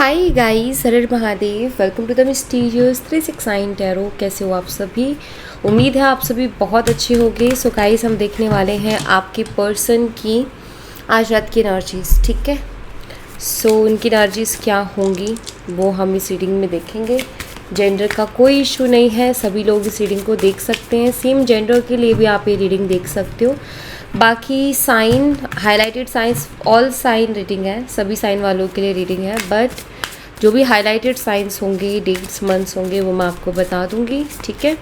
हाय guys, हर हर Mahadev. Welcome to the mysterious 369 tarot. कैसे हो आप सभी? उम्मीद है आप सभी बहुत अच्छे होंगे। सो गाइस, हम देखने वाले हैं आपके पर्सन की आज रात की एनर्जीज। ठीक है, सो उनकी एनर्जीज क्या होंगी वो हम इस रीडिंग में देखेंगे। जेंडर का कोई इशू नहीं है, सभी लोग इस रीडिंग को देख सकते हैं। सेम जेंडर के लिए भी आप ये रीडिंग देख सकते हो। बाकी sign, highlighted signs, all sign reading है, सभी साइन वालों के लिए रीडिंग है। बट जो भी हाईलाइटेड साइंस होंगे, डेट्स, मंथ्स होंगे, वो मैं आपको बता दूंगी। ठीक है,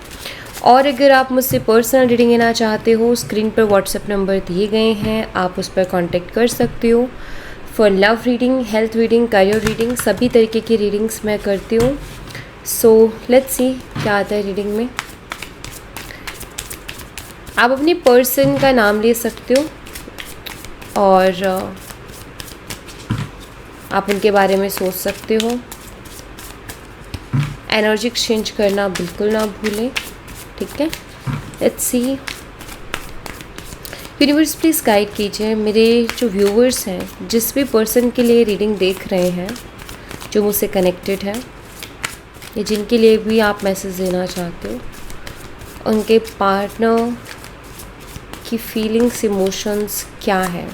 और अगर आप मुझसे पर्सनल रीडिंग लेना चाहते हो, स्क्रीन पर व्हाट्सएप नंबर दिए गए हैं, आप उस पर कांटेक्ट कर सकते हो। For love reading, health reading, career reading, सभी तरीके की रीडिंग्स मैं करती हूँ। सो लेट्स सी क्या आता है रीडिंग में। आप अपनी पर्सन का नाम ले सकते हो और आप उनके बारे में सोच सकते हो। एनर्जी एक्सचेंज करना बिल्कुल ना भूलें। ठीक है, let's see. Universe please guide कीजिए मेरे जो व्यूवर्स हैं, जिस भी पर्सन के लिए रीडिंग देख रहे हैं, जो मुझसे कनेक्टेड है, या जिनके लिए भी आप मैसेज देना चाहते हो, उनके पार्टनर की फीलिंग्स, इमोशंस क्या है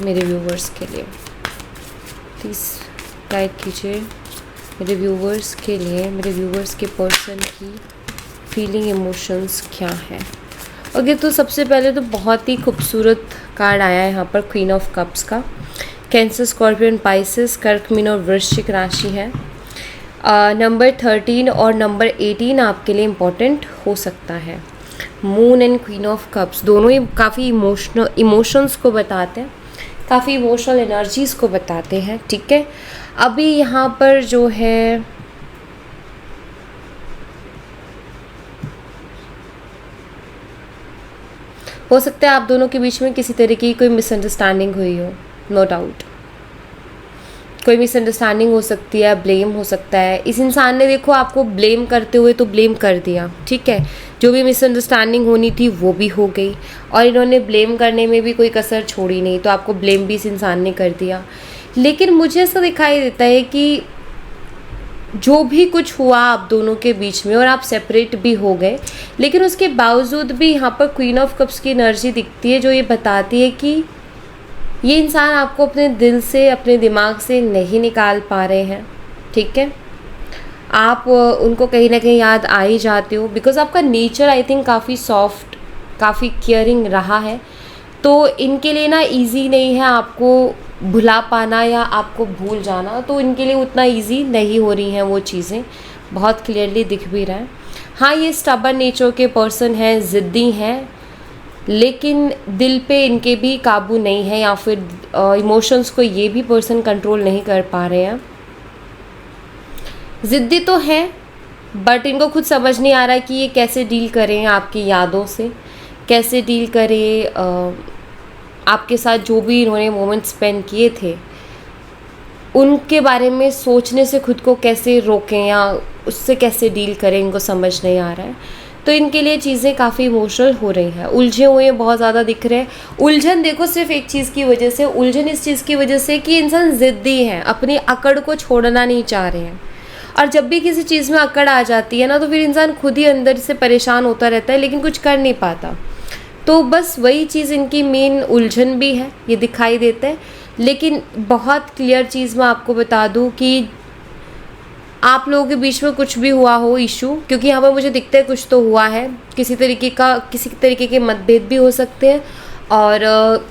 मेरे व्यूवर्स के लिए। प्लीज़ गाइड कीजिए मेरे व्यूवर्स के लिए, मेरे व्यूवर्स के पर्सन की फीलिंग, इमोशंस क्या है। ओके, तो सबसे पहले तो बहुत ही खूबसूरत कार्ड आया है यहाँ पर, क्वीन ऑफ कप्स का। कैंसर, स्कॉर्पियन, पाइसेस, कर्क, मीन और वृश्चिक राशि है। नंबर 13 और नंबर 18 आपके लिए इम्पॉर्टेंट हो सकता है। Moon and queen of cups दोनों ही काफ़ी इमोशंस को बताते हैं, काफ़ी इमोशनल एनर्जीज़ को बताते हैं। ठीक है, अभी यहाँ पर जो है हो सकता है आप दोनों के बीच में किसी तरीके की कोई मिसअंडरस्टैंडिंग हुई हो। नो डाउट कोई मिसअंडरस्टैंडिंग हो सकती है, ब्लेम हो सकता है। इस इंसान ने देखो आपको ब्लेम करते हुए तो ब्लेम कर दिया। ठीक है, जो भी मिसअंडरस्टैंडिंग होनी थी वो भी हो गई, और इन्होंने ब्लेम करने में भी कोई कसर छोड़ी नहीं, तो आपको ब्लेम भी इस इंसान ने कर दिया। लेकिन मुझे ऐसा दिखाई देता है कि जो भी कुछ हुआ आप दोनों के बीच में, और आप सेपरेट भी हो गए, लेकिन उसके बावजूद भी यहाँ पर क्वीन ऑफ कप्स की एनर्जी दिखती है, जो ये बताती है कि ये इंसान आपको अपने दिल से, अपने दिमाग से नहीं निकाल पा रहे हैं। ठीक है, आप उनको कहीं ना कहीं याद आ ही जाते हो, बिकॉज आपका नेचर आई थिंक काफ़ी सॉफ्ट, काफ़ी केयरिंग रहा है। तो इनके लिए ना इजी नहीं है आपको भुला पाना या आपको भूल जाना, तो इनके लिए उतना इजी नहीं हो रही हैं वो चीज़ें, बहुत क्लियरली दिख भी रहा है। हाँ, ये स्टबर्न नेचर के पर्सन हैं, ज़िद्दी हैं, लेकिन दिल पे इनके भी काबू नहीं है, या फिर इमोशंस को ये भी पर्सन कंट्रोल नहीं कर पा रहे हैं। ज़िद्दी तो हैं, बट इनको खुद समझ नहीं आ रहा कि ये कैसे डील करें आपकी यादों से, कैसे डील करें आपके साथ जो भी इन्होंने मोमेंट स्पेंड किए थे उनके बारे में सोचने से खुद को कैसे रोकें या उससे कैसे डील करें, इनको समझ नहीं आ रहा है। तो इनके लिए चीज़ें काफ़ी इमोशनल हो रही हैं, उलझे हुए बहुत ज़्यादा दिख रहे हैं। उलझन देखो सिर्फ एक चीज़ की वजह से, उलझन इस चीज़ की वजह से कि इंसान ज़िद्दी है, अपनी अकड़ को छोड़ना नहीं चाह रहे हैं। और जब भी किसी चीज़ में अकड़ आ जाती है ना, तो फिर इंसान खुद ही अंदर से परेशान होता रहता है, लेकिन कुछ कर नहीं पाता। तो बस वही चीज़ इनकी मेन उलझन भी है, ये दिखाई देता है। लेकिन बहुत क्लियर चीज़ मैं आपको बता दूं कि आप लोगों के बीच में कुछ भी हुआ हो इशू, क्योंकि यहाँ पर मुझे दिखता है कुछ तो हुआ है, किसी तरीके के मतभेद भी हो सकते हैं, और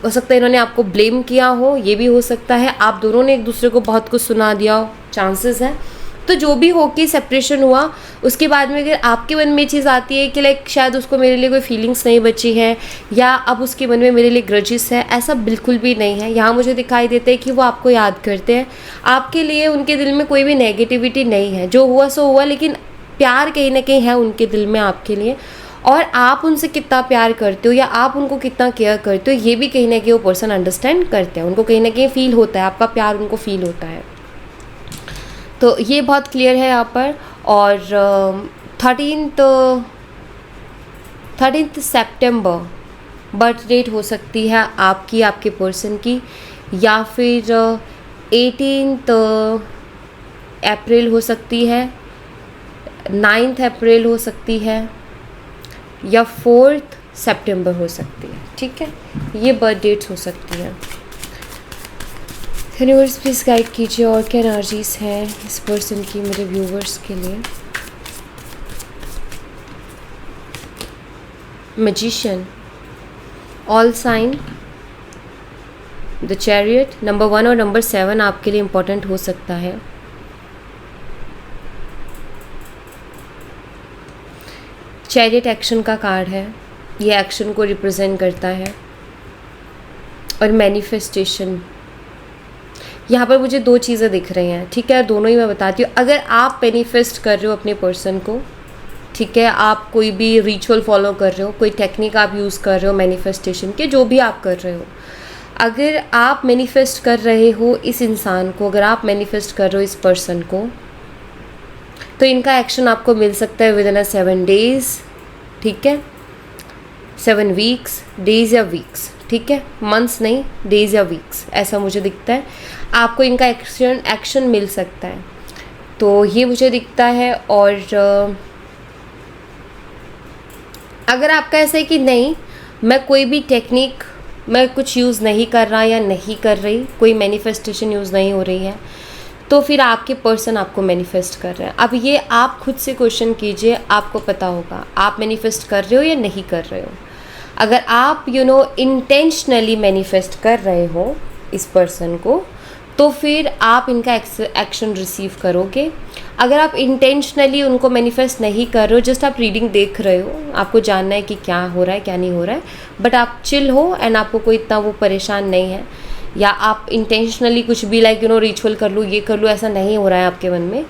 हो सकता है इन्होंने आपको ब्लेम किया हो, ये भी हो सकता है। आप दोनों ने एक दूसरे को बहुत कुछ सुना दिया हो, चांसेस हैं। तो जो भी हो कि सेपरेशन हुआ, उसके बाद में अगर आपके मन में ये चीज़ आती है कि लाइक शायद उसको मेरे लिए कोई फीलिंग्स नहीं बची हैं, या अब उसके मन में मेरे लिए ग्रजेस है, ऐसा बिल्कुल भी नहीं है। यहाँ मुझे दिखाई देता है कि वो आपको याद करते हैं, आपके लिए उनके दिल में कोई भी नेगेटिविटी नहीं है। जो हुआ सो हुआ, लेकिन प्यार कहीं ना कहीं है उनके दिल में आपके लिए, और आप उनसे कितना प्यार करते हो या आप उनको कितना केयर करते हो, ये भी कहीं ना कहीं वो पर्सन अंडरस्टैंड करते हैं। उनको कहीं ना कहीं फील होता है, आपका प्यार उनको फील होता है। तो ये बहुत क्लियर है यहाँ पर। और 13 सितंबर बर्थ डेट हो सकती है आपकी, आपके पर्सन की, या फिर 18 अप्रैल हो सकती है, 9 अप्रैल हो सकती है, या 4 सितंबर हो सकती है। ठीक है, ये बर्थ डेट्स हो सकती हैं। यूनिवर्स प्लीज़ गाइड कीजिए और क्या एनर्जीज हैं इस पर्सन की मेरे व्यूवर्स के लिए। Magician, all sign, the chariot. Number 1 और नंबर 7 आपके लिए इम्पोर्टेंट हो सकता है। चैरियट एक्शन का कार्ड है, ये एक्शन को रिप्रेजेंट करता है। और मैनिफेस्टेशन, यहाँ पर मुझे 2 चीज़ें दिख रही हैं। ठीक है, दोनों ही मैं बताती हूँ। अगर आप मैनिफेस्ट कर रहे हो अपने पर्सन को, ठीक है, आप कोई भी रिचुअल फॉलो कर रहे हो, कोई टेक्निक आप यूज़ कर रहे हो मैनिफेस्टेशन के, जो भी आप कर रहे हो, अगर आप मैनिफेस्ट कर रहे हो इस इंसान को, अगर आप मैनिफेस्ट कर रहे हो इस पर्सन को, तो इनका एक्शन आपको मिल सकता है विद इन 7 डेज। ठीक है, 7 वीक्स, डेज या वीक्स। ठीक है, मंथ्स नहीं, डेज या वीक्स, ऐसा मुझे दिखता है। आपको इनका एक्शन मिल सकता है, तो ये मुझे दिखता है। और अगर आपका ऐसा है कि नहीं, मैं कोई भी टेक्निक, मैं कुछ यूज़ नहीं कर रहा या नहीं कर रही, कोई मैनिफेस्टेशन यूज़ नहीं हो रही है, तो फिर आपके पर्सन आपको मैनिफेस्ट कर रहे हैं। अब ये आप खुद से क्वेश्चन कीजिए, आपको पता होगा आप मैनिफेस्ट कर रहे हो या नहीं कर रहे हो। अगर आप इंटेंशनली मैनिफेस्ट कर रहे हो इस पर्सन को, तो फिर आप इनका एक्शन रिसीव करोगे। अगर आप इंटेंशनली उनको मैनिफेस्ट नहीं कर रहे हो, जस्ट आप रीडिंग देख रहे हो, आपको जानना है कि क्या हो रहा है क्या नहीं हो रहा है, बट आप चिल हो एंड आपको कोई इतना वो परेशान नहीं है, या आप इंटेंशनली कुछ भी रिचुअल कर लूँ, ये कर लूँ, ऐसा नहीं हो रहा है आपके मन में,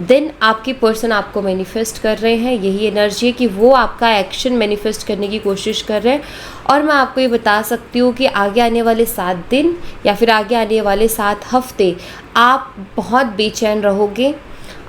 देन आपकी पर्सन आपको मैनिफेस्ट कर रहे हैं। यही एनर्जी है कि वो आपका एक्शन मैनिफेस्ट करने की कोशिश कर रहे हैं। और मैं आपको ये बता सकती हूँ कि आगे आने वाले 7 दिन या फिर आगे आने वाले 7 हफ्ते आप बहुत बेचैन रहोगे,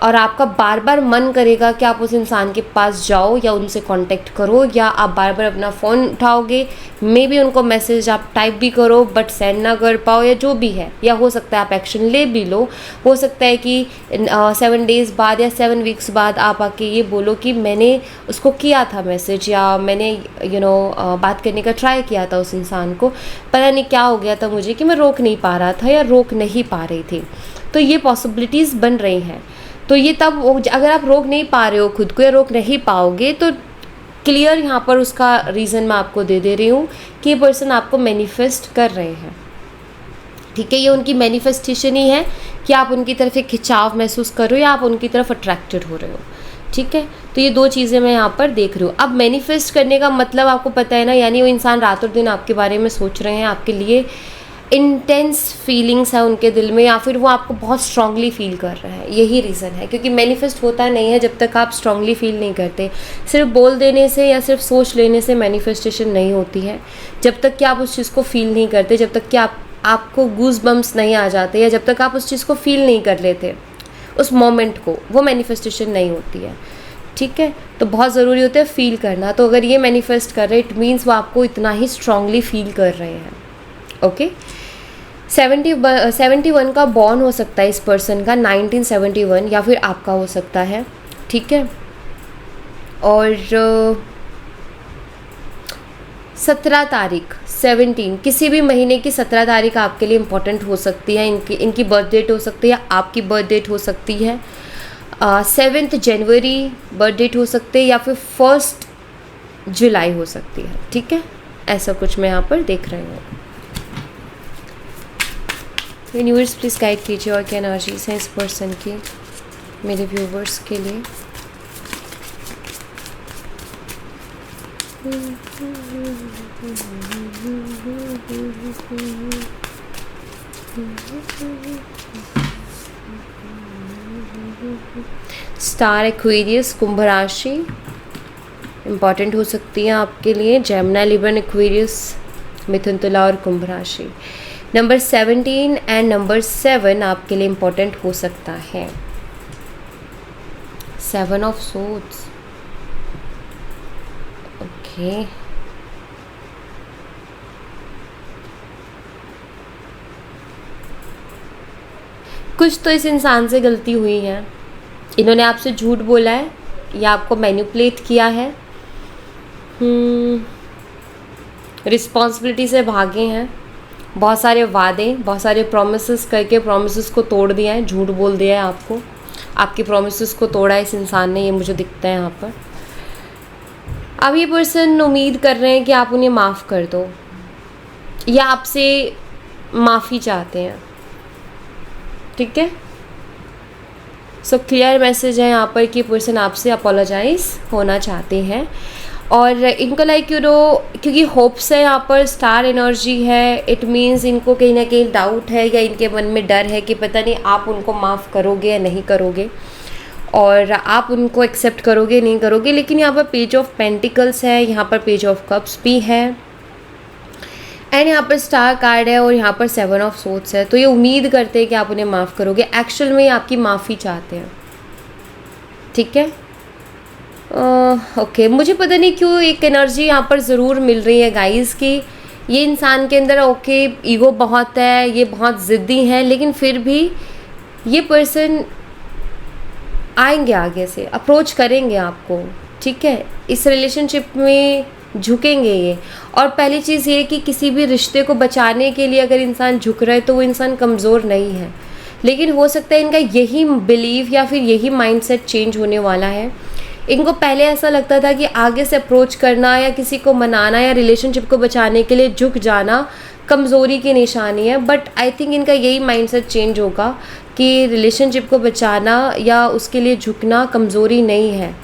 और आपका बार बार मन करेगा कि आप उस इंसान के पास जाओ या उनसे कांटेक्ट करो, या आप बार बार अपना फ़ोन उठाओगे, मे बी उनको मैसेज आप टाइप भी करो बट सेंड ना कर पाओ, या जो भी है, या हो सकता है आप एक्शन ले भी लो। हो सकता है कि 7 डेज़ बाद या 7 वीक्स बाद आप आके ये बोलो कि मैंने उसको किया था मैसेज, या मैंने बात करने का ट्राई किया था उस इंसान को, पता नहीं क्या हो गया था मुझे कि मैं रोक नहीं पा रहा था या रोक नहीं पा रही थी। तो ये पॉसिबिलिटीज़ बन रही हैं। तो ये तब, अगर आप रोक नहीं पा रहे हो खुद को या रोक नहीं पाओगे, तो क्लियर यहाँ पर उसका रीज़न मैं आपको दे रही हूँ कि ये पर्सन आपको मैनिफेस्ट कर रहे हैं। ठीक है, ये उनकी मैनिफेस्टेशन ही है कि आप उनकी तरफ एक खिंचाव महसूस कर रहे हो या आप उनकी तरफ अट्रैक्टेड हो रहे हो। ठीक है, तो ये 2 चीज़ें मैं यहाँ पर देख रही हूँ। अब मैनिफेस्ट करने का मतलब आपको पता है ना, यानी वो इंसान रात और दिन आपके बारे में सोच रहे हैं, आपके लिए इंटेंस फीलिंग्स है उनके दिल में, या फिर वो आपको बहुत स्ट्रांगली फील कर रहे हैं। यही रीज़न है, क्योंकि मैनिफेस्ट होता नहीं है जब तक आप स्ट्रांगली फील नहीं करते। सिर्फ बोल देने से या सिर्फ सोच लेने से मैनिफेस्टेशन नहीं होती है, जब तक कि आप उस चीज़ को फील नहीं करते, जब तक कि आपको गूज बम्स नहीं आ जाते, या जब तक आप उस चीज़ को फील नहीं कर लेते उस मोमेंट को, वो मैनिफेस्टेशन नहीं होती है। ठीक है, तो बहुत ज़रूरी होता है फील करना। तो अगर ये मैनिफेस्ट कर रहे हैं, इट मीन्स वो आपको इतना ही स्ट्रांगली फील कर रहे हैं। ओके, 71 का बॉर्न हो सकता है इस पर्सन का, 1971, या फिर आपका हो सकता है। ठीक है, और 17 तारीख 17, किसी भी महीने की 17 तारीख आपके लिए इम्पोर्टेंट हो सकती है। इनकी बर्थ डेट हो सकती है, आपकी बर्थ डेट हो सकती है। 7 जनवरी बर्थ डेट हो सकती है, या फिर 1 जुलाई हो सकती है। ठीक है, ऐसा कुछ मैं यहाँ पर देख रही हूँ। यूनिवर्स प्लीज़ गाइड कीजिए और क्या एनर्जीज हैं इस पर्सन की मेरे व्यूवर्स के लिए। स्टार एक्वेरियस, कुंभ राशि इम्पॉर्टेंट हो सकती है आपके लिए। जेमिनी, लिब्रा, एक्वेरियस, मिथुन, तुला और कुंभ राशि। नंबर 17 एंड नंबर 7 आपके लिए इम्पोर्टेंट हो सकता है। 7 ऑफ सोर्ड्स, ओके। कुछ तो इस इंसान से गलती हुई है, इन्होंने आपसे झूठ बोला है या आपको मैनिपुलेट किया है, रिस्पॉन्सिबिलिटी से भागे हैं, बहुत सारे वादे, बहुत सारे प्रोमिसेस करके प्रोमिसेस को तोड़ दिया है, झूठ बोल दिया है आपको, आपकी प्रोमिसेस को तोड़ा है इस इंसान ने, ये मुझे दिखता है यहाँ पर। अब ये पर्सन उम्मीद कर रहे हैं कि आप उन्हें माफ़ कर दो या आपसे माफ़ी चाहते हैं, ठीक है। सो क्लियर मैसेज है यहाँ पर कि पर्सन आपसे अपोलोजाइज़ होना चाहते हैं और इनको लाइक क्योंकि होप्स है यहाँ पर, स्टार एनर्जी है, इट मीन्स इनको कहीं ना कहीं डाउट है या इनके मन में डर है कि पता नहीं आप उनको माफ़ करोगे या नहीं करोगे और आप उनको एक्सेप्ट करोगे नहीं करोगे। लेकिन यहाँ पर पेज ऑफ पेंटिकल्स है, यहाँ पर पेज ऑफ कप्स भी है एंड यहाँ पर स्टार कार्ड है और यहाँ पर 7 ऑफ सोर्ड्स है। तो ये उम्मीद करते हैं कि आप उन्हें माफ़ करोगे, एक्चुअल में ये आपकी माफ़ी चाहते हैं, ठीक है। ओके, मुझे पता नहीं क्यों एक एनर्जी यहाँ पर ज़रूर मिल रही है गाइस कि ये इंसान के अंदर ईगो बहुत है, ये बहुत ज़िद्दी हैं, लेकिन फिर भी ये पर्सन आएंगे, आगे से अप्रोच करेंगे आपको, ठीक है। इस रिलेशनशिप में झुकेंगे ये। और पहली चीज़ ये कि किसी भी रिश्ते को बचाने के लिए अगर इंसान झुक रहा है तो वो इंसान कमज़ोर नहीं है, लेकिन हो सकता है इनका यही बिलीव या फिर यही माइंडसेट चेंज होने वाला है। इनको पहले ऐसा लगता था कि आगे से अप्रोच करना या किसी को मनाना या रिलेशनशिप को बचाने के लिए झुक जाना कमज़ोरी की निशानी है, बट आई थिंक इनका यही माइंडसेट चेंज होगा कि रिलेशनशिप को बचाना या उसके लिए झुकना कमज़ोरी नहीं है।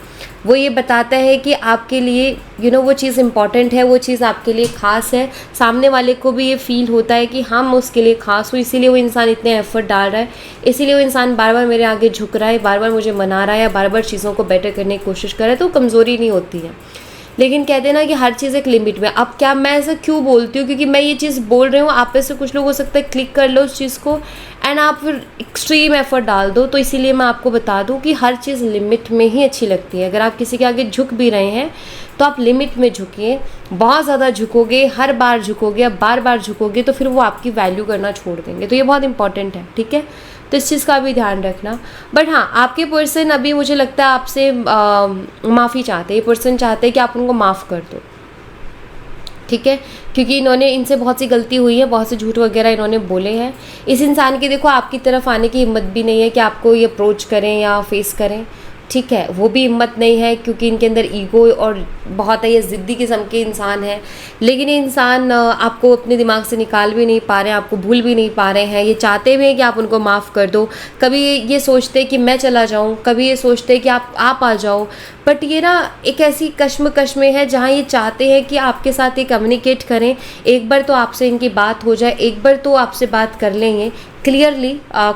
वो ये बताता है कि आपके लिए वो चीज़ इम्पॉर्टेंट है, वो चीज़ आपके लिए ख़ास है, सामने वाले को भी ये फील होता है कि हम उसके लिए ख़ास हो, इसीलिए वो इंसान इतने एफर्ट डाल रहा है, इसीलिए वो इंसान बार बार मेरे आगे झुक रहा है, बार बार मुझे मना रहा है या बार बार चीज़ों को बेटर करने की कोशिश कर रहा है। तो कमज़ोरी नहीं होती है, लेकिन कहते हैं ना कि हर चीज़ एक लिमिट में। अब क्या मैं ऐसा क्यों बोलती हूँ, क्योंकि मैं ये चीज़ बोल रही हूँ, आप में से कुछ लोग हो सकता है क्लिक कर लो उस चीज़ को एंड आप फिर एक्सट्रीम एफर्ट डाल दो। तो इसीलिए मैं आपको बता दूँ कि हर चीज़ लिमिट में ही अच्छी लगती है। अगर आप किसी के आगे झुक भी रहे हैं तो आप लिमिट में झुकिए। बहुत ज़्यादा झुकोगे, हर बार झुकोगे, अब बार बार झुकोगे तो फिर वो आपकी वैल्यू करना छोड़ देंगे। तो ये बहुत इंपॉर्टेंट है, ठीक है। तो इस चीज़ का भी ध्यान रखना। बट हाँ, आपके पर्सन अभी मुझे लगता है आपसे माफ़ी चाहते हैं। ये पर्सन चाहते हैं कि आप उनको माफ़ कर दो, ठीक है, क्योंकि इनसे बहुत सी गलती हुई है, बहुत से झूठ वगैरह इन्होंने बोले हैं। इस इंसान की देखो आपकी तरफ आने की हिम्मत भी नहीं है कि आपको ये अप्रोच करें या फेस करें, ठीक है, वो भी हिम्मत नहीं है क्योंकि इनके अंदर ईगो और बहुत है, ये ज़िद्दी किस्म के इंसान है। लेकिन ये इंसान आपको अपने दिमाग से निकाल भी नहीं पा रहे हैं, आपको भूल भी नहीं पा रहे हैं। ये चाहते भी हैं कि आप उनको माफ़ कर दो। कभी ये सोचते हैं कि मैं चला जाऊं, कभी ये सोचते हैं कि आप आ जाओ, बट ये ना एक ऐसी कश्मकश में है जहाँ ये चाहते हैं कि आपके साथ ये कम्युनिकेट करें, एक बार तो आपसे इनकी बात हो जाए, एक बार तो आपसे बात कर लेंगे क्लियरली,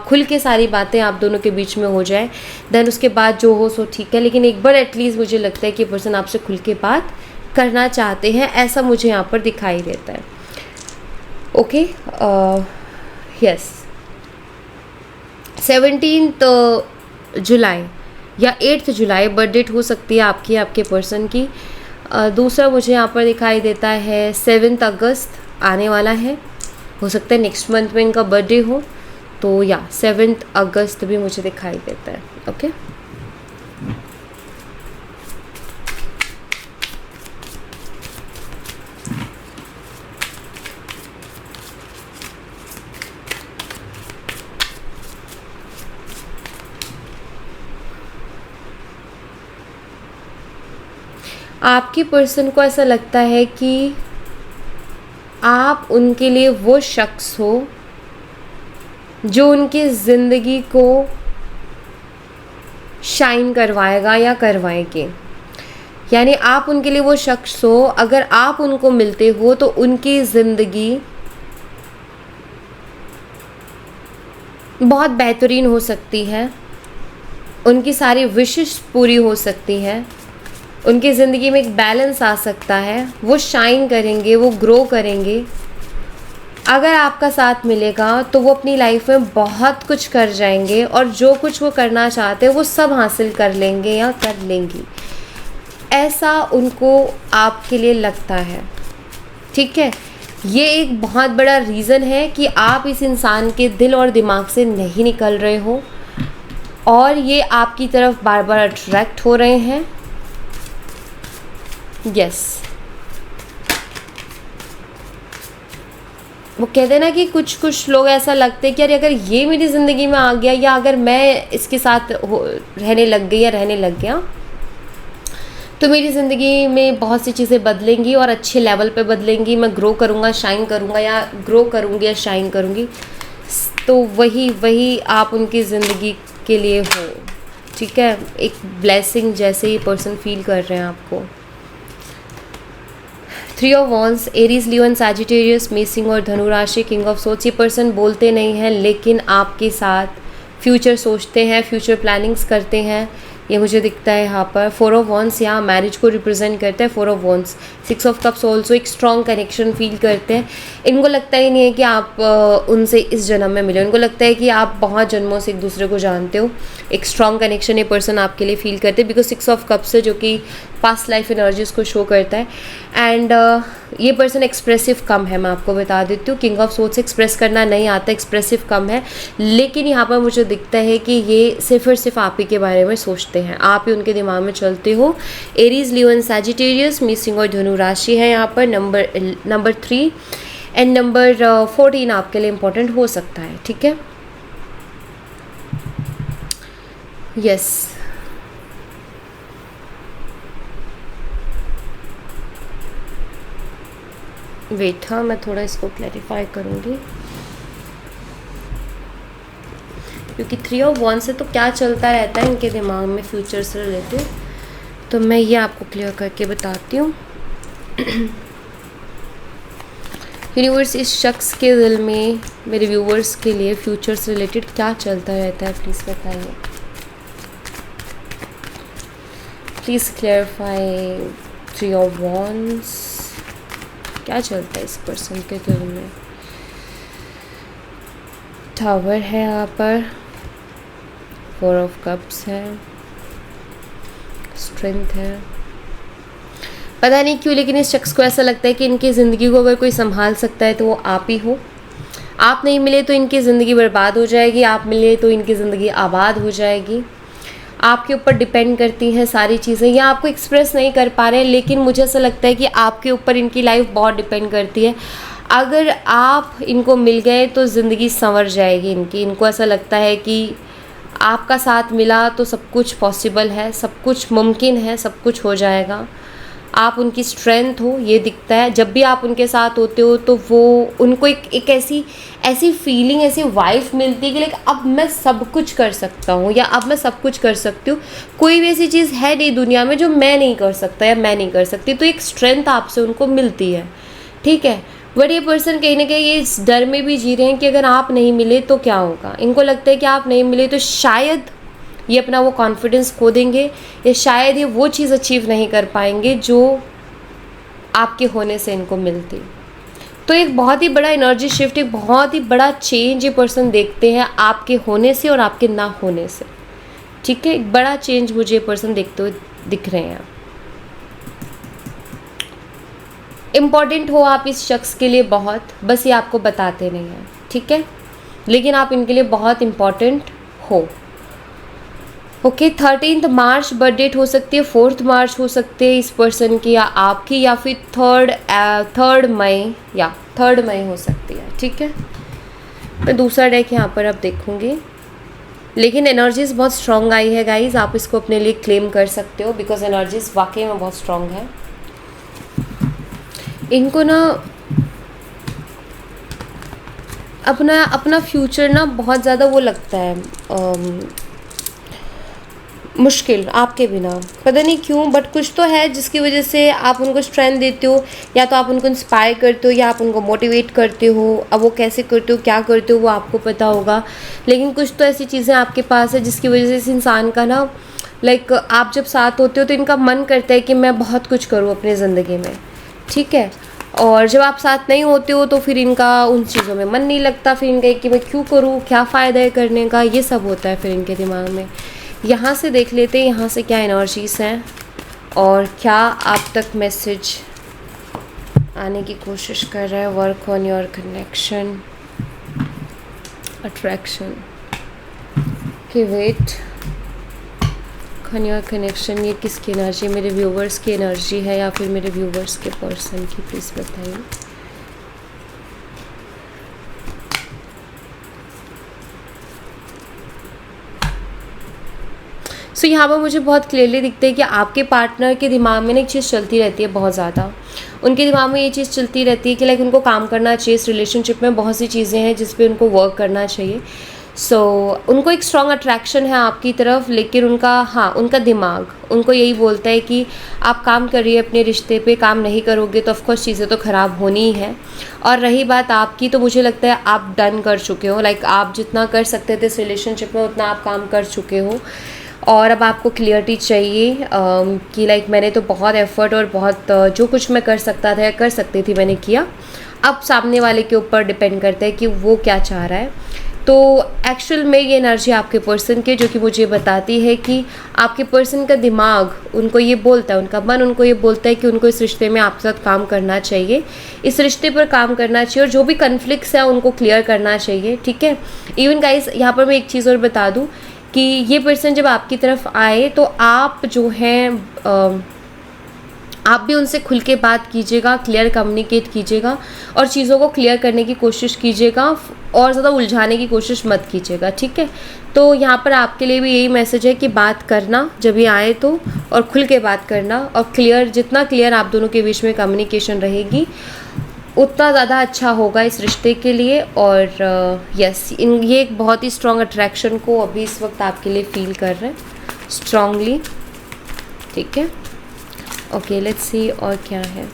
खुल के सारी बातें आप दोनों के बीच में हो जाए, देन उसके बाद जो हो सो ठीक है। लेकिन एक बार एटलीस्ट मुझे लगता है कि पर्सन आपसे खुल के बात करना चाहते हैं, ऐसा मुझे यहाँ पर दिखाई देता है। ओके, यस, 17 जुलाई या 8 जुलाई बर्थ डेट हो सकती है आपकी, आपके पर्सन की। दूसरा मुझे यहाँ पर दिखाई देता है 7 अगस्त आने वाला है, हो सकता है नेक्स्ट मंथ में इनका बर्थडे हो, तो या 7 अगस्त भी मुझे दिखाई देता है। ओके, आपके पर्सन को ऐसा लगता है कि आप उनके लिए वो शख्स हो जो उनकी ज़िंदगी को शाइन करवाएगा या करवाएंगे। यानी आप उनके लिए वो शख्स हो, अगर आप उनको मिलते हो तो उनकी ज़िंदगी बहुत बेहतरीन हो सकती है, उनकी सारी विशेष पूरी हो सकती है, उनकी ज़िंदगी में एक बैलेंस आ सकता है, वो शाइन करेंगे, वो ग्रो करेंगे। अगर आपका साथ मिलेगा तो वो अपनी लाइफ में बहुत कुछ कर जाएंगे और जो कुछ वो करना चाहते हैं वो सब हासिल कर लेंगे या कर लेंगी, ऐसा उनको आपके लिए लगता है, ठीक है। ये एक बहुत बड़ा रीज़न है कि आप इस इंसान के दिल और दिमाग से नहीं निकल रहे हो और ये आपकी तरफ बार बार अट्रैक्ट हो रहे हैं। यस, वो कहते हैं ना कि कुछ कुछ लोग ऐसा लगते हैं कि अरे अगर ये मेरी ज़िंदगी में आ गया या अगर मैं इसके साथ रहने लग गई या रहने लग गया तो मेरी ज़िंदगी में बहुत सी चीज़ें बदलेंगी और अच्छे लेवल पे बदलेंगी, मैं ग्रो करूँगा, शाइन करूँगा या ग्रो करूँगी या शाइन करूँगी। तो वही आप उनकी ज़िंदगी के लिए हो, ठीक है। एक ब्लेसिंग जैसे ही पर्सन फील कर रहे हैं आपको। 3 of wands, Aries, Leo and Sagittarius, मेसिंग और धनु राशि, किंग ऑफ सोर्ड्स। ये पर्सन बोलते नहीं हैं लेकिन आपके साथ फ्यूचर सोचते हैं, फ्यूचर प्लानिंग्स करते हैं, ये मुझे दिखता है यहाँ पर। 4 ऑफ वॉन्ड्स यहाँ मैरिज को रिप्रेजेंट करता है। 4 of wands, 6 of cups also एक स्ट्रॉन्ग कनेक्शन फील करते हैं। इनको लगता ही नहीं है कि आप उनसे इस जन्म में मिले, उनको लगता है कि आप बहुत जन्मों से एक दूसरे को जानते हो। एक स्ट्रॉन्ग कनेक्शन ये पर्सन आपके लिए फील करते हैं बिकॉज 6 ऑफ कप्स है जो कि पास्ट लाइफ एनर्जीज को शो करता है। एंड ये पर्सन एक्सप्रेसिव कम है, मैं आपको बता देती हूँ। किंग ऑफ सोर्ड्स एक्सप्रेस करना नहीं आता, एक्सप्रेसिव कम है, लेकिन यहाँ पर मुझे दिखता है कि ये सिर्फ और सिर्फ आप ही के बारे में सोचते हैं, आप ही उनके दिमाग में चलते हो। Aries, Leo and Sagittarius, missing और धनु राशि है यहाँ पर। नंबर 3 एंड नंबर 14 आपके लिए इम्पोर्टेंट हो सकता है, ठीक है। यस, वेट, हाँ मैं थोड़ा इसको क्लैरिफाई करूँगी क्योंकि 3 ऑफ वॉन्ड्स से तो क्या चलता रहता है इनके दिमाग में फ्यूचर से रिलेटेड, तो मैं ये आपको क्लियर करके बताती हूँ। यूनिवर्स इस शख्स के दिल में मेरे व्यूवर्स के लिए फ्यूचर से रिलेटेड क्या चलता रहता है, प्लीज़ बताइए, प्लीज़ क्लैरिफाई। 3 ऑफ वॉन्ड्स, क्या चलता है इस पर्सन के दिल में। टावर है यहाँ पर, 4 ऑफ कप्स है, स्ट्रेंथ है। पता नहीं क्यों लेकिन इस शख्स को ऐसा लगता है कि इनकी ज़िंदगी को अगर कोई संभाल सकता है तो वो आप ही हो। आप नहीं मिले तो इनकी ज़िंदगी बर्बाद हो जाएगी, आप मिले तो इनकी ज़िंदगी आबाद हो जाएगी। आपके ऊपर डिपेंड करती हैं सारी चीज़ें, या आपको एक्सप्रेस नहीं कर पा रहे हैं लेकिन मुझे ऐसा लगता है कि आपके ऊपर इनकी लाइफ बहुत डिपेंड करती है। अगर आप इनको मिल गए तो ज़िंदगी संवर जाएगी इनकी। इनको ऐसा लगता है कि आपका साथ मिला तो सब कुछ पॉसिबल है, सब कुछ मुमकिन है, सब कुछ हो जाएगा। आप उनकी स्ट्रेंथ हो, ये दिखता है। जब भी आप उनके साथ होते हो तो वो उनको एक ऐसी फीलिंग, ऐसी वाइब मिलती है कि लाइक अब मैं सब कुछ कर सकता हूँ या अब मैं सब कुछ कर सकती हूँ, कोई भी ऐसी चीज़ है नहीं दुनिया में जो मैं नहीं कर सकता या मैं नहीं कर सकती। तो एक स्ट्रेंथ आपसे उनको मिलती है, ठीक है। बट ये पर्सन कहीं ना कहीं ये इस डर में भी जी रहे हैं कि अगर आप नहीं मिले तो क्या होगा। इनको लगता है कि आप नहीं मिले तो शायद ये अपना वो कॉन्फिडेंस खो देंगे या शायद ये वो चीज़ अचीव नहीं कर पाएंगे जो आपके होने से इनको मिलती। तो एक बहुत ही बड़ा एनर्जी शिफ्ट, एक बहुत ही बड़ा चेंज ये पर्सन देखते हैं आपके होने से और आपके ना होने से, ठीक है। एक बड़ा चेंज मुझे ये पर्सन देखते हुए दिख रहे हैं। इम्पॉर्टेंट हो आप इस शख्स के लिए बहुत, बस ये आपको बताते नहीं हैं, ठीक है, लेकिन आप इनके लिए बहुत इम्पॉर्टेंट हो। ओके, 13 मार्च बर्थ डेट हो सकती है, 4 मार्च हो सकती है इस पर्सन की या आपकी, या फिर 3 मई या 3 मई हो सकती है, ठीक है। मैं दूसरा डेक यहाँ पर अब देखूँगी, लेकिन एनर्जीज़ बहुत स्ट्रॉन्ग आई है गाइज, आप इसको अपने लिए क्लेम कर सकते हो बिकॉज एनर्जीज़ वाकई में बहुत स्ट्रॉन्ग है। इनको ना अपना फ्यूचर ना बहुत ज़्यादा वो लगता है मुश्किल आपके बिना, पता नहीं क्यों, बट कुछ तो है जिसकी वजह से आप उनको स्ट्रेंथ देते हो, या तो आप उनको इंस्पायर करते हो या आप उनको मोटिवेट करते हो। अब वो कैसे करते हो, क्या करते हो, वो आपको पता होगा, लेकिन कुछ तो ऐसी चीज़ें आपके पास है जिसकी वजह से इस इंसान का ना लाइक आप जब साथ होते हो तो इनका मन करता है कि मैं बहुत कुछ करूँ अपनी ज़िंदगी में, ठीक है। और जब आप साथ नहीं होते हो तो फिर इनका उन चीज़ों में मन नहीं लगता, फिर इनका कि मैं क्यों करूँ, क्या फ़ायदा है करने का, ये सब होता है फिर इनके दिमाग में। यहाँ से देख लेते हैं यहाँ से क्या एनर्जीज़ हैं और क्या आप तक मैसेज आने की कोशिश कर रहा है। Work on your connection, attraction के वेट ऑन योर कनेक्शन। ये किसकी एनर्जी, मेरे व्यूवर्स की एनर्जी है या फिर मेरे व्यूवर्स के पर्सन की, प्लीज़ बताइए। सो यहाँ पर मुझे बहुत क्लियरली दिखता है कि आपके पार्टनर के दिमाग में ना एक चीज़ चलती रहती है बहुत ज़्यादा। उनके दिमाग में ये चीज़ चलती रहती है कि लाइक उनको काम करना चाहिए इस रिलेशनशिप में, बहुत सी चीज़ें हैं जिस पे उनको वर्क करना चाहिए। उनको एक स्ट्रॉन्ग अट्रैक्शन है आपकी तरफ, लेकिन उनका दिमाग उनको यही बोलता है कि आप काम करिए अपने रिश्ते पे, काम नहीं करोगे तो ऑफकोर्स चीज़ें तो ख़राब होनी ही है। और रही बात आपकी, तो मुझे लगता है आप डन कर चुके हो, लाइक आप जितना कर सकते थे इस रिलेशनशिप में उतना आप काम कर चुके हो। और अब आपको क्लियरिटी चाहिए कि लाइक मैंने तो बहुत एफर्ट और बहुत जो कुछ मैं कर सकता था या कर सकती थी मैंने किया। अब सामने वाले के ऊपर डिपेंड करता है कि वो क्या चाह रहा है। तो एक्चुअल में ये एनर्जी आपके पर्सन के, जो कि मुझे बताती है कि आपके पर्सन का दिमाग उनको ये बोलता है, उनका मन उनको ये बोलता है कि उनको इस रिश्ते में आपके साथ काम करना चाहिए, इस रिश्ते पर काम करना चाहिए और जो भी कन्फ्लिक्ट्स है उनको क्लियर करना चाहिए। ठीक है। इवन गाइस यहाँ पर मैं एक चीज़ और बता दूँ कि ये पर्सन जब आपकी तरफ आए तो आप जो हैं आप भी उनसे खुल के बात कीजिएगा, क्लियर कम्युनिकेट कीजिएगा और चीज़ों को क्लियर करने की कोशिश कीजिएगा और ज़्यादा उलझाने की कोशिश मत कीजिएगा। ठीक है। तो यहाँ पर आपके लिए भी यही मैसेज है कि बात करना जब ये आए तो, और खुल के बात करना और क्लियर, जितना क्लियर आप दोनों के बीच में कम्युनिकेशन रहेगी उतना ज़्यादा अच्छा होगा इस रिश्ते के लिए। और यस, ये एक बहुत ही स्ट्रॉन्ग अट्रैक्शन को अभी इस वक्त आपके लिए फील कर रहे हैं स्ट्रॉन्गली। ठीक है। ओके, लेट्स सी और क्या है।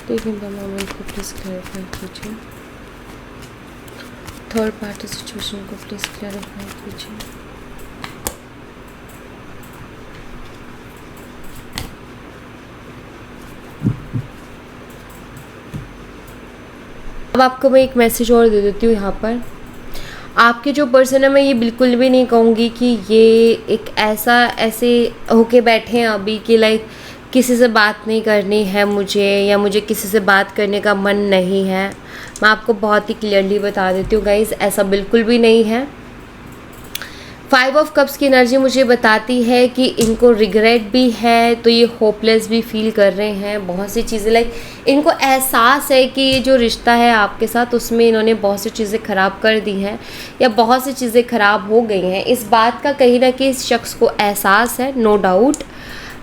टेकिंग द मोमेंट को प्लीज़ क्लैरिफाई कीजिए। थर्ड पार्टी सिचुएशन को प्लीज़ क्लैरिफाई कीजिए। अब आपको मैं एक मैसेज और दे देती हूँ यहाँ पर। आपके जो पर्सन है, मैं ये बिल्कुल भी नहीं कहूँगी कि ये एक ऐसे होके बैठे हैं अभी कि लाइक किसी से बात नहीं करनी है मुझे, या मुझे किसी से बात करने का मन नहीं है। मैं आपको बहुत ही क्लियरली बता देती हूँ गाइज़, ऐसा बिल्कुल भी नहीं है। 5 ऑफ कप्स की एनर्जी मुझे बताती है कि इनको रिग्रेट भी है, तो ये होपलेस भी फील कर रहे हैं बहुत सी चीज़ें, लाइक इनको एहसास है कि ये जो रिश्ता है आपके साथ उसमें इन्होंने बहुत सी चीज़ें ख़राब कर दी हैं या बहुत सी चीज़ें ख़राब हो गई हैं। इस बात का कहीं ना कहीं इस शख्स को एहसास है, नो डाउट।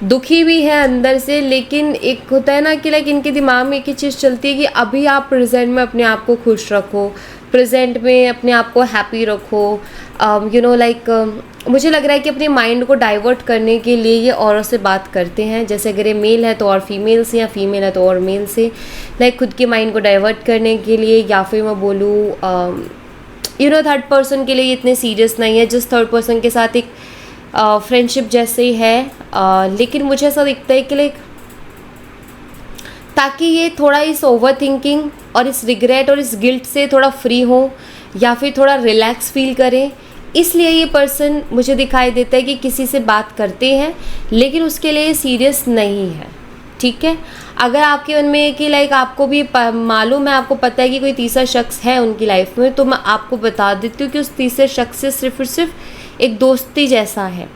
दुखी भी है अंदर से, लेकिन एक होता है ना कि लाइक इनके दिमाग में एक ही चीज़ चलती है कि अभी आप प्रेजेंट में अपने आप को खुश रखो, प्रेजेंट में अपने आप को हैप्पी रखो। मुझे लग रहा है कि अपने माइंड को डाइवर्ट करने के लिए ये औरों से बात करते हैं, जैसे अगर ये मेल है तो और फीमेल से, या फीमेल है तो और मेल से, लाइक खुद के माइंड को डाइवर्ट करने के लिए। या फिर मैं बोलूँ थर्ड पर्सन के लिए ये इतने सीरियस नहीं है, जिस थर्ड पर्सन के साथ एक फ्रेंडशिप जैसे ही है, लेकिन मुझे ऐसा दिखता है कि लाइक ताकि ये थोड़ा इस ओवर थिंकिंग और इस रिग्रेट और इस गिल्ट से थोड़ा फ्री हो या फिर थोड़ा रिलैक्स फील करें, इसलिए ये पर्सन मुझे दिखाई देता है कि किसी से बात करते हैं लेकिन उसके लिए सीरियस नहीं है। ठीक है। अगर आपके मन में कि लाइक आपको भी मालूम है, आपको पता है कि कोई तीसरा शख्स है उनकी लाइफ में, तो मैं आपको बता देती हूँ कि उस तीसरे शख्स से सिर्फ और सिर्फ एक दोस्ती जैसा है,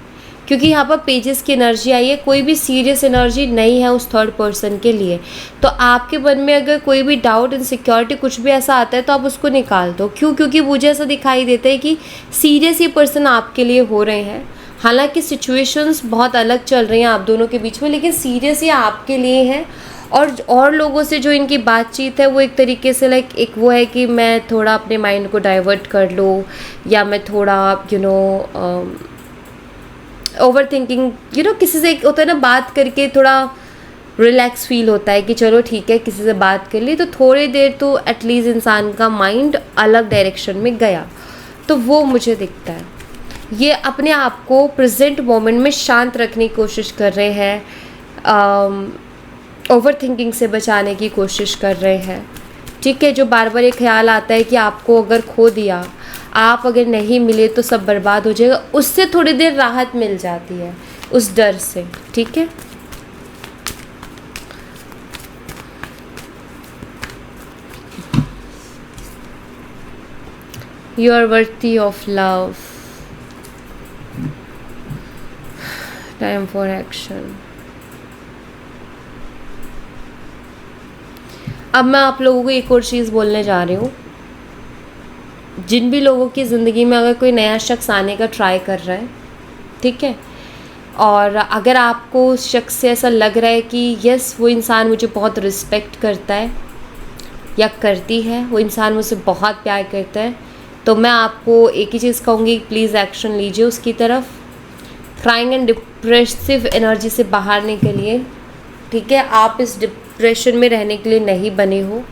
क्योंकि यहाँ पर पेजेस की एनर्जी आई है। कोई भी सीरियस एनर्जी नहीं है उस थर्ड पर्सन के लिए। तो आपके मन में अगर कोई भी डाउट, इनसिक्योरिटी, कुछ भी ऐसा आता है तो आप उसको निकाल दो। क्यों? क्योंकि मुझे ऐसा दिखाई देता है कि सीरियस ये पर्सन आपके लिए हो रहे हैं। हालांकि सिचुएशंस बहुत अलग चल रही हैं आप दोनों के बीच में, लेकिन सीरियस ये आपके लिए हैं। और लोगों से जो इनकी बातचीत है वो एक तरीके से लाइक एक वो है कि मैं थोड़ा अपने माइंड को डाइवर्ट कर लूँ, या मैं थोड़ा ओवर थिंकिंग, किसी से होता है ना, बात करके थोड़ा रिलैक्स फील होता है कि चलो ठीक है किसी से बात कर ली तो थोड़ी देर तो एटलीस्ट इंसान का माइंड अलग डायरेक्शन में गया, तो वो मुझे दिखता है। ये अपने आप को प्रेजेंट मोमेंट में शांत रखने की कोशिश कर रहे हैं, ओवर थिंकिंग से बचाने की कोशिश कर रहे हैं। ठीक है, जो बार बार ये ख्याल आता है कि आपको अगर खो दिया, आप अगर नहीं मिले तो सब बर्बाद हो जाएगा, उससे थोड़ी देर राहत मिल जाती है, उस डर से। ठीक है, you are worthy of love, time for action. अब मैं आप लोगों को एक और चीज़ बोलने जा रही हूँ। जिन भी लोगों की ज़िंदगी में अगर कोई नया शख्स आने का ट्राई कर रहा है, ठीक है, और अगर आपको उस शख्स से ऐसा लग रहा है कि यस वो इंसान मुझे बहुत रिस्पेक्ट करता है या करती है, वो इंसान मुझसे बहुत प्यार करता है, तो मैं आपको एक ही चीज़ कहूँगी, प्लीज़ एक्शन लीजिए उसकी तरफ। क्राइंग एंड डिप्रेसिव एनर्जी से बाहर निकलिए। ठीक है, आप इस डिप्रेशन में रहने के लिए नहीं बने हो।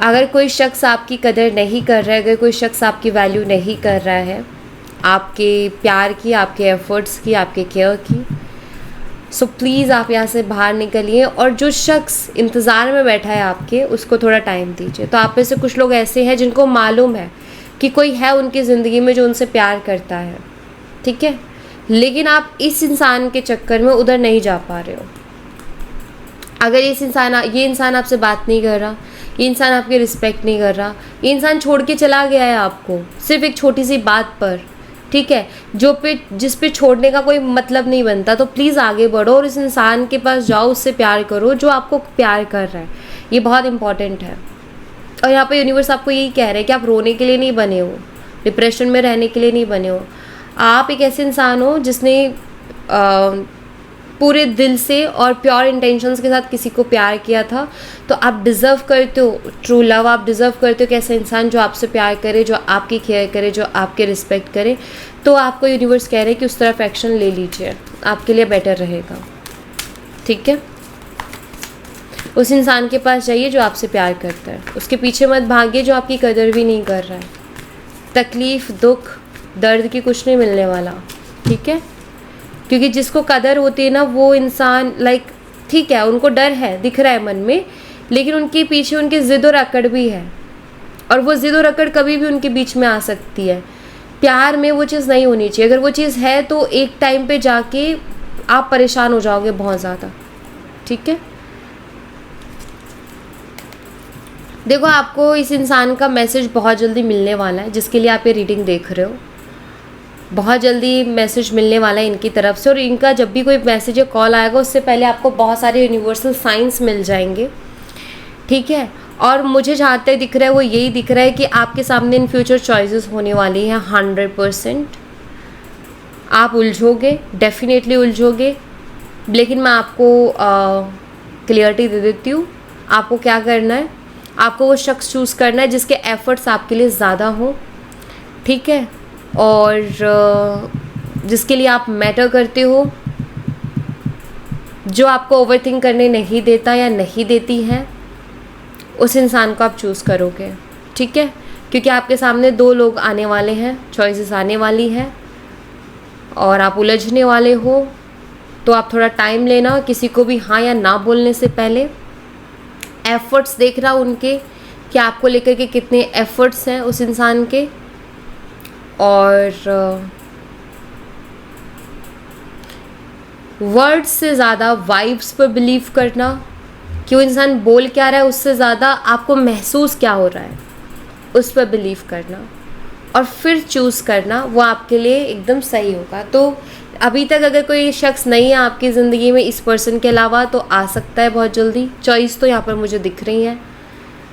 अगर कोई शख्स आपकी कदर नहीं कर रहा है, अगर कोई शख्स आपकी वैल्यू नहीं कर रहा है, आपके प्यार की, आपके एफर्ट्स की, आपके केयर की, सो प्लीज़ आप यहाँ से बाहर निकलिए। और जो शख्स इंतज़ार में बैठा है आपके, उसको थोड़ा टाइम दीजिए। तो आप में से कुछ लोग ऐसे हैं जिनको मालूम है कि कोई है उनकी ज़िंदगी में जो उनसे प्यार करता है, ठीक है, लेकिन आप इस इंसान के चक्कर में उधर नहीं जा पा रहे हो। अगर ये इंसान आपसे बात नहीं कर रहा, ये इंसान आपकी रिस्पेक्ट नहीं कर रहा, ये इंसान छोड़ के चला गया है आपको सिर्फ एक छोटी सी बात पर, ठीक है, जिस पे छोड़ने का कोई मतलब नहीं बनता, तो प्लीज़ आगे बढ़ो और इस इंसान के पास जाओ, उससे प्यार करो जो आपको प्यार कर रहा है। ये बहुत इंपॉर्टेंट है। और यहाँ पे यूनिवर्स आपको यही कह रहा है कि आप रोने के लिए नहीं बने हो, डिप्रेशन में रहने के लिए नहीं बने हो। आप एक ऐसे इंसान हो जिसने पूरे दिल से और प्योर इंटेंशंस के साथ किसी को प्यार किया था, तो आप डिज़र्व करते हो ट्रू लव। आप डिज़र्व करते हो कि ऐसा इंसान जो आपसे प्यार करे, जो आपकी केयर करे, जो आपके रिस्पेक्ट करे। तो आपको यूनिवर्स कह रहे हैं कि उस तरफ एक्शन ले लीजिए, आपके लिए बेटर रहेगा। ठीक है, उस इंसान के पास जाइए जो आपसे प्यार करता है, उसके पीछे मत भागिए जो आपकी कदर भी नहीं कर रहा है। तकलीफ़, दुख, दर्द की कुछ नहीं मिलने वाला, ठीक है, क्योंकि जिसको कदर होती है ना, वो इंसान ठीक है, उनको डर है, दिख रहा है मन में, लेकिन उनके पीछे उनकी ज़िद और अकड़ भी है, और वो ज़िद और अकड़ कभी भी उनके बीच में आ सकती है। प्यार में वो चीज़ नहीं होनी चाहिए। अगर वो चीज़ है तो एक टाइम पे जाके आप परेशान हो जाओगे बहुत ज़्यादा। ठीक है, देखो आपको इस इंसान का मैसेज बहुत जल्दी मिलने वाला है, जिसके लिए आप ये रीडिंग देख रहे हो। बहुत जल्दी मैसेज मिलने वाला है इनकी तरफ से, और इनका जब भी कोई मैसेज या कॉल आएगा उससे पहले आपको बहुत सारे यूनिवर्सल साइंस मिल जाएंगे। ठीक है, और मुझे जहाँ तक दिख रहा है वो यही दिख रहा है कि आपके सामने इन फ्यूचर चॉइसेस होने वाली हैं 100%। आप उलझोगे, डेफिनेटली उलझोगे, लेकिन मैं आपको क्लियरिटी दे देती हूँ। आपको क्या करना है, आपको वो शख्स चूज़ करना है जिसके एफर्ट्स आपके लिए ज़्यादा हों, ठीक है, और जिसके लिए आप मैटर करते हो, जो आपको ओवरथिंक करने नहीं देता या नहीं देती है, उस इंसान को आप चूज़ करोगे। ठीक है, क्योंकि आपके सामने 2 लोग आने वाले हैं, चॉइसेस आने वाली हैं, और आप उलझने वाले हो। तो आप थोड़ा टाइम लेना, किसी को भी हाँ या ना बोलने से पहले। एफ़र्ट्स देख रहा उनके कि आपको लेकर के कितने एफ़र्ट्स हैं उस इंसान के, और वर्ड्स से ज़्यादा वाइब्स पर बिलीव करना कि वो इंसान बोल क्या रहा है, उससे ज़्यादा आपको महसूस क्या हो रहा है उस पर बिलीव करना, और फिर चूज़ करना, वो आपके लिए एकदम सही होगा। तो अभी तक अगर कोई शख्स नहीं है आपकी ज़िंदगी में इस पर्सन के अलावा, तो आ सकता है बहुत जल्दी। चॉइस तो यहाँ पर मुझे दिख रही है।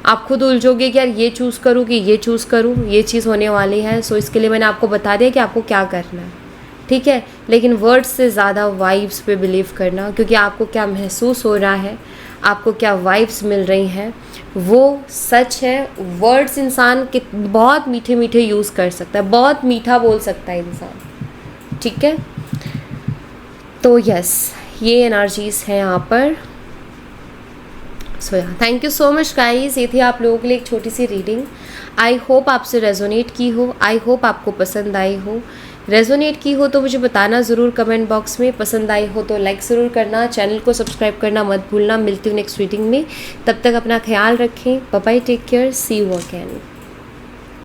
आप खुद उलझोगे कि यार ये चूज़ करूँ कि ये चूज़ करूँ, ये चीज़ होने वाली है। सो इसके लिए मैंने आपको बता दिया कि आपको क्या करना है, ठीक है, लेकिन वर्ड्स से ज़्यादा वाइब्स पे बिलीव करना, क्योंकि आपको क्या महसूस हो रहा है, आपको क्या वाइब्स मिल रही हैं, वो सच है। वर्ड्स इंसान के बहुत मीठे मीठे यूज़ कर सकता है, बहुत मीठा बोल सकता है इंसान। ठीक है, तो यस, ये एनर्जीज़ हैं यहाँ पर। So thank you so much guys, ये थी आप लोगों के लिए एक छोटी सी रीडिंग। आई होप आपसे रेजोनेट की हो, आई होप आपको पसंद आई हो। रेजोनेट की हो तो मुझे बताना ज़रूर कमेंट बॉक्स में। पसंद आई हो तो लाइक ज़रूर करना, चैनल को सब्सक्राइब करना मत भूलना। मिलती हूँ नेक्स्ट रीडिंग में, तब तक अपना ख्याल रखें। Bye bye, take care, see you again.